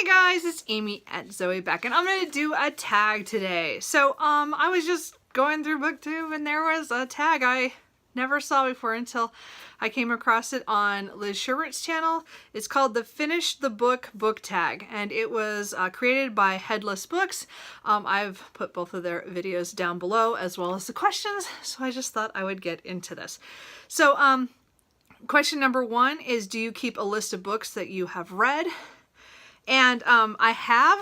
Hey guys, it's Amy at Zoe Beck, and I'm going to do a tag today. So, I was just going through BookTube, and there was a tag I never saw before until I came across it on Liz Sherwood's channel. It's called the Finish the Book book tag, and it was created by Headless Books. I've put both of their videos down below as well as the questions, so I just thought I would get into this. So, question number one is, do you keep a list of books that you have read? And I have.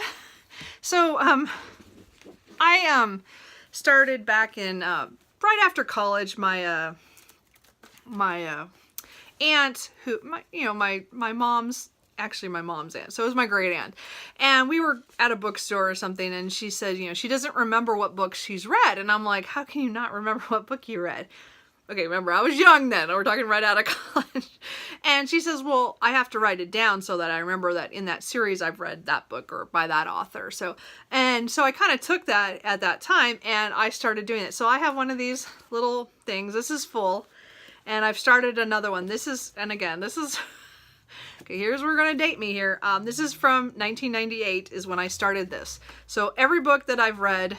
So I started back in right after college. My my aunt, who my mom's aunt, so it was my great aunt, and we were at a bookstore or something, and she said, she doesn't remember what books she's read, and I'm like, how can you not remember what book you read? Okay, remember, I was young then. We're talking right out of college. And she says, well, I have to write it down so that I remember that in that series I've read that book or by that author. So I kind of took that at that time and I started doing it. So I have one of these little things. This is full. And I've started another one. This is, okay, here's where we're going to date me here. This is from 1998 is when I started this. So every book that I've read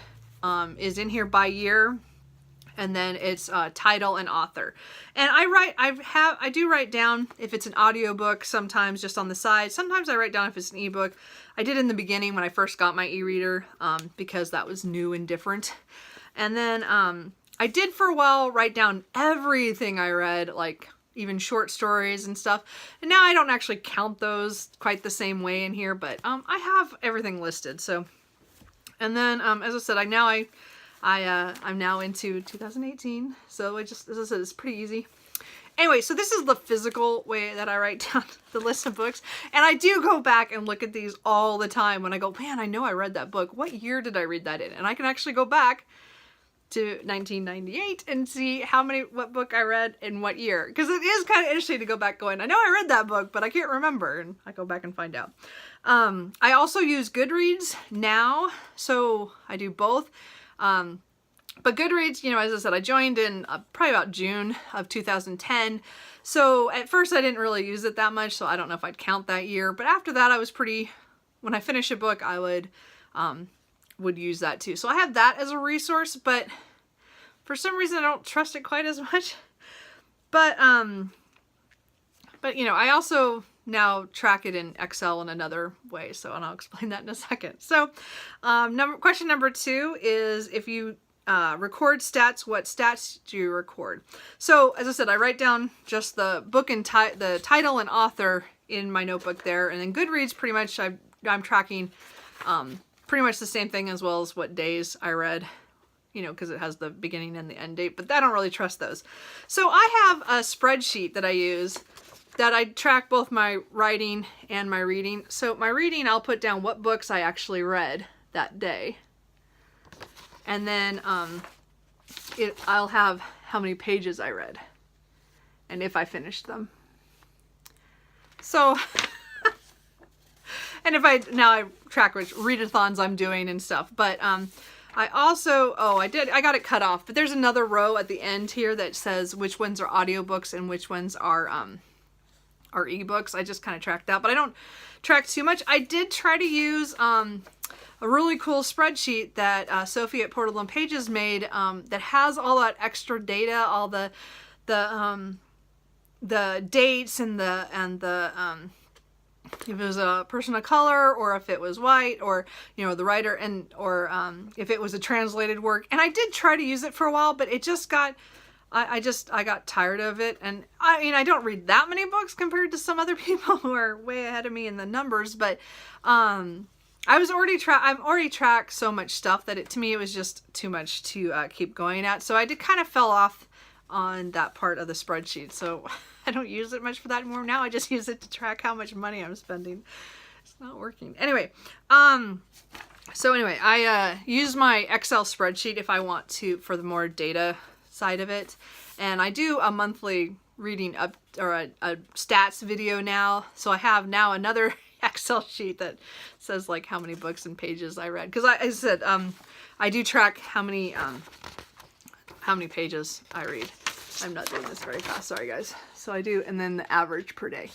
is in here by year. And then it's title and author. And I do write down if it's an audiobook sometimes just on the side. Sometimes I write down if it's an ebook. I did in the beginning when I first got my e-reader because that was new and different. And then I did for a while write down everything I read, like even short stories and stuff. And now I don't actually count those quite the same way in here, but I have everything listed. So, and then as I said, I'm now into 2018, so as I said, it's pretty easy. Anyway, so this is the physical way that I write down the list of books, and I do go back and look at these all the time when I go, man, I know I read that book. What year did I read that in? And I can actually go back to 1998 and see what book I read in what year, because it is kind of interesting to go back going, I know I read that book, but I can't remember, and I go back and find out. I also use Goodreads now, so I do both. But Goodreads, as I said, I joined in probably about June of 2010. So at first I didn't really use it that much, so I don't know if I'd count that year. But after that, when I finish a book, I would use that too. So I have that as a resource, but for some reason I don't trust it quite as much. But I also now track it in Excel in another way, and I'll explain that in a second. So question number two is, if you record stats, what stats do you record? So as I said, I write down just the book and the title and author in my notebook there, and then Goodreads, pretty much I'm tracking pretty much the same thing, as well as what days I read, because it has the beginning and the end date, but I don't really trust those. So I have a spreadsheet that I use that I track both my writing and my reading. So my reading, I'll put down what books I actually read that day. And then I'll have how many pages I read and if I finished them. So, and I track which readathons I'm doing and stuff. But I also, I got it cut off, but there's another row at the end here that says which ones are audiobooks and which ones are ebooks. I just kind of track that, but I don't track too much. I did try to use a really cool spreadsheet that Sophie at Portal and Pages made that has all that extra data, all the dates and the if it was a person of color, or if it was white, or the writer, or if it was a translated work. And I did try to use it for a while, but it just got I got tired of it. And I don't read that many books compared to some other people who are way ahead of me in the numbers, but I'm already tracked so much stuff that to me it was just too much to keep going at. So I kind of fell off on that part of the spreadsheet. So I don't use it much for that anymore. Now I just use it to track how much money I'm spending. It's not working. Anyway, I use my Excel spreadsheet if I want to for the more data side of it. And I do a monthly reading a stats video now. So I have now another Excel sheet that says like how many books and pages I read, because I said I do track how many pages I read. I'm not doing this very fast, sorry guys. So I do, and then the average per day.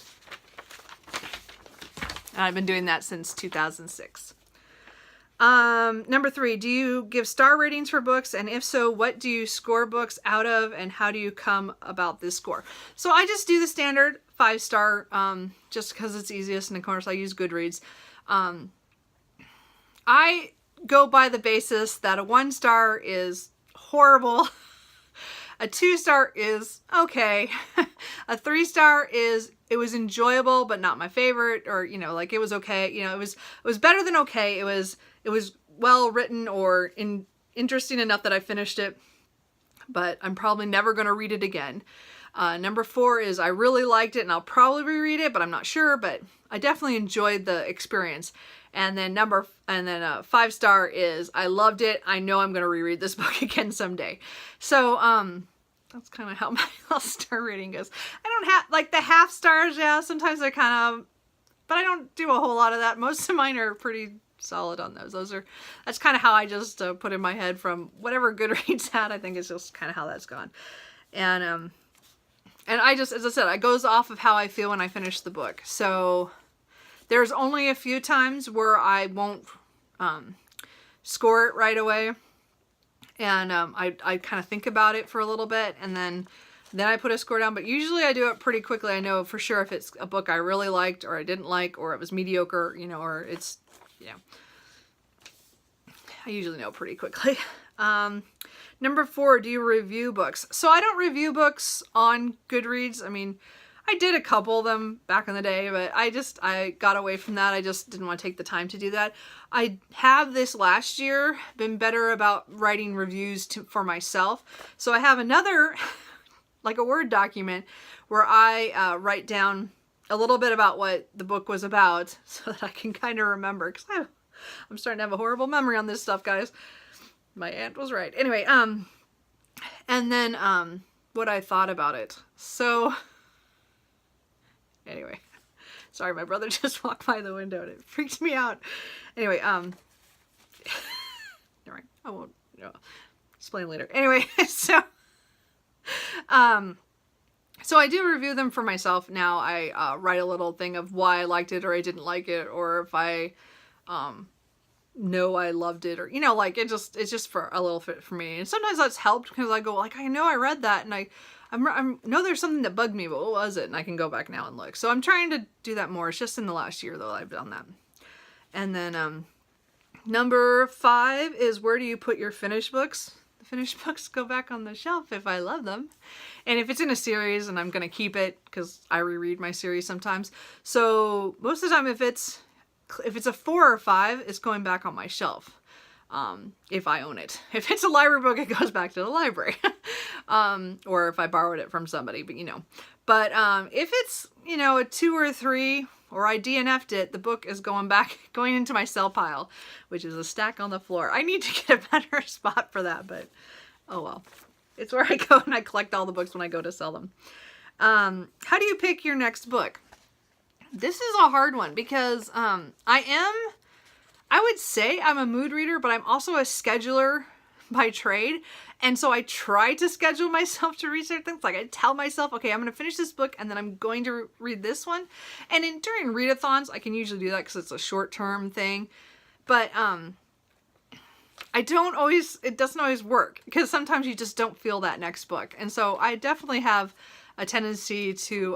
And I've been doing that since 2006. Number 3, do you give star ratings for books? And if so, what do you score books out of, and how do you come about this score? So I just do the standard 5-star, just because it's easiest, and of course I use Goodreads. I go by the basis that a 1-star is horrible, a 2-star is okay, a 3-star is it was enjoyable but not my favorite, or you know, like it was okay, you know, it was better than okay, it was well written or interesting enough that I finished it, but I'm probably never going to read it again. Number 4 is I really liked it and I'll probably reread it, but I'm not sure, but I definitely enjoyed the experience. And then 5-star is I loved it. I know I'm going to reread this book again someday. So, that's kind of how my star rating goes. I don't have, like the half stars, yeah, sometimes I kind of, but I don't do a whole lot of that. Most of mine are pretty solid on those. That's kind of how I just put in my head from whatever Goodreads had. I think it's just kind of how that's gone. And I just, as I said, it goes off of how I feel when I finish the book. So there's only a few times where I won't score it right away. And I kind of think about it for a little bit, and then I put a score down. But usually I do it pretty quickly. I know for sure if it's a book I really liked, or I didn't like, or it was mediocre, you know, or it's, you know, I usually know pretty quickly. Number 4, do you review books? So I don't review books on Goodreads. I mean, I did a couple of them back in the day, but I got away from that. I just didn't want to take the time to do that. I have this last year been better about writing reviews for myself. So I have another, like a Word document, where I write down a little bit about what the book was about so that I can kind of remember. Because I'm starting to have a horrible memory on this stuff, guys. My aunt was right. Anyway, and then what I thought about it. So anyway, sorry, my brother just walked by the window and it freaks me out. Anyway, never mind. I won't, explain later. Anyway, so I do review them for myself now. I write a little thing of why I liked it or I didn't like it, or if I know I loved it, or, you know, like it's just for a little bit for me. And sometimes that's helped because I go, like, I know I read that and I know there's something that bugged me, but what was it? And I can go back now and look. So I'm trying to do that more. It's just in the last year though I've done that. And then number 5 is, where do you put your finished books? The finished books go back on the shelf if I love them. And if it's in a series, and I'm going to keep it because I reread my series sometimes. So most of the time if it's a 4 or 5, it's going back on my shelf. If I own it. If it's a library book, it goes back to the library. Or if I borrowed it from somebody, but you know. But if it's, you know, a 2 or 3, or I DNF'd it, the book is going into my sell pile, which is a stack on the floor. I need to get a better spot for that, but oh well. It's where I go and I collect all the books when I go to sell them. How do you pick your next book? This is a hard one because I would say I'm a mood reader, but I'm also a scheduler by trade. And so I try to schedule myself to read certain things. Like I tell myself, okay, I'm going to finish this book and then I'm going to read this one. And during readathons, I can usually do that because it's a short-term thing. But it doesn't always work because sometimes you just don't feel that next book. And so I definitely have a tendency to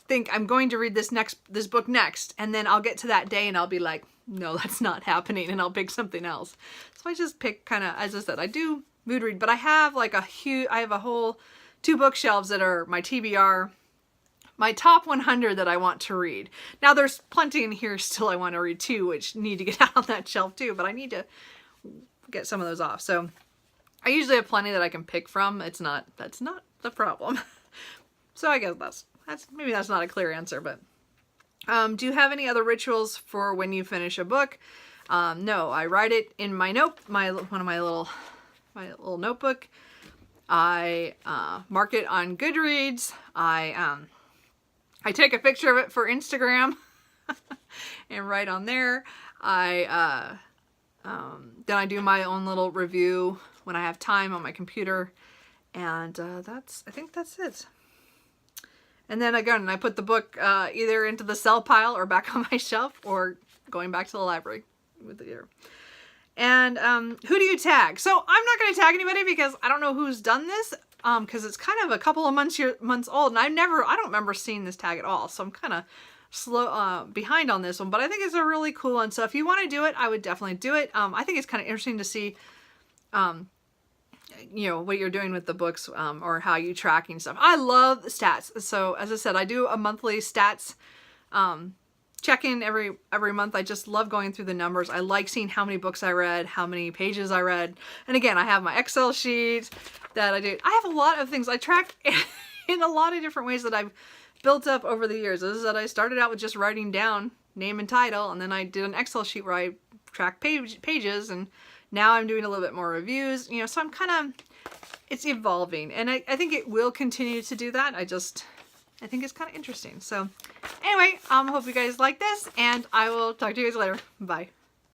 think I'm going to read this book next, and then I'll get to that day and I'll be like, no, that's not happening, and I'll pick something else. So I just pick kind of, as I said, I do mood read, but I have like I have a whole 2 bookshelves that are my TBR, my top 100 that I want to read. Now there's plenty in here still I want to read too, which need to get out on that shelf too, but I need to get some of those off. So I usually have plenty that I can pick from. That's not the problem. So I guess maybe that's not a clear answer, but do you have any other rituals for when you finish a book? No, I write it in my little notebook. I mark it on Goodreads. I take a picture of it for Instagram and write on there. Then I do my own little review when I have time on my computer, and I think that's it. And then again, I put the book either into the sell pile or back on my shelf or going back to the library with the year. And who do you tag? So I'm not going to tag anybody because I don't know who's done this because it's kind of a couple of months old, and I don't remember seeing this tag at all. So I'm kind of slow behind on this one, but I think it's a really cool one. So if you want to do it, I would definitely do it. I think it's kind of interesting to see you know, what you're doing with the books or how you tracking stuff. I love stats. So as I said, I do a monthly stats check-in every month. I just love going through the numbers. I like seeing how many books I read, how many pages I read. And again, I have my Excel sheet that I do. I have a lot of things I track in a lot of different ways that I've built up over the years. This is that I started out with just writing down name and title, and then I did an Excel sheet where I track pages, and now I'm doing a little bit more reviews, you know, so I'm kind of, it's evolving, and I think it will continue to do that. I think it's kind of interesting. So anyway, hope you guys like this, and I will talk to you guys later. Bye.